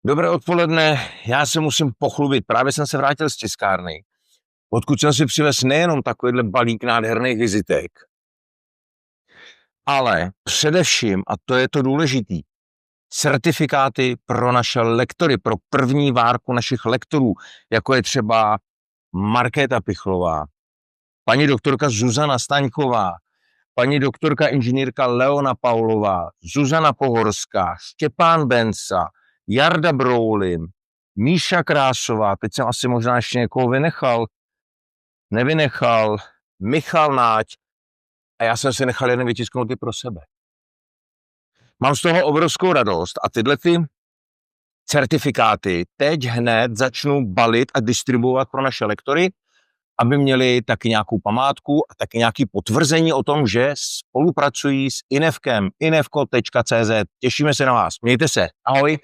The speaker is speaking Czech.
Dobré odpoledne, já se musím pochlubit. Právě jsem se vrátil z tiskárny, odkud jsem si přivez nejenom takovýhle balík nádherných vizitek, ale především, a to je to důležitý, certifikáty pro naše lektory, pro první várku našich lektorů, jako je třeba Markéta Pichlová, paní doktorka Zuzana Staňková, paní doktorka inženýrka Leona Paulová, Zuzana Pohorská, Štěpán Benca, Jarda Broulin, Míša Krásová, teď jsem asi možná ještě někoho nevynechal, Michal Náď a já jsem si nechal jeden vytisknout i pro sebe. Mám z toho obrovskou radost a tyhle ty certifikáty teď hned začnu balit a distribuovat pro naše lektory, aby měli taky nějakou památku a taky nějaké potvrzení o tom, že spolupracují s INEFkem, inefko.cz. Těšíme se na vás. Mějte se. Ahoj.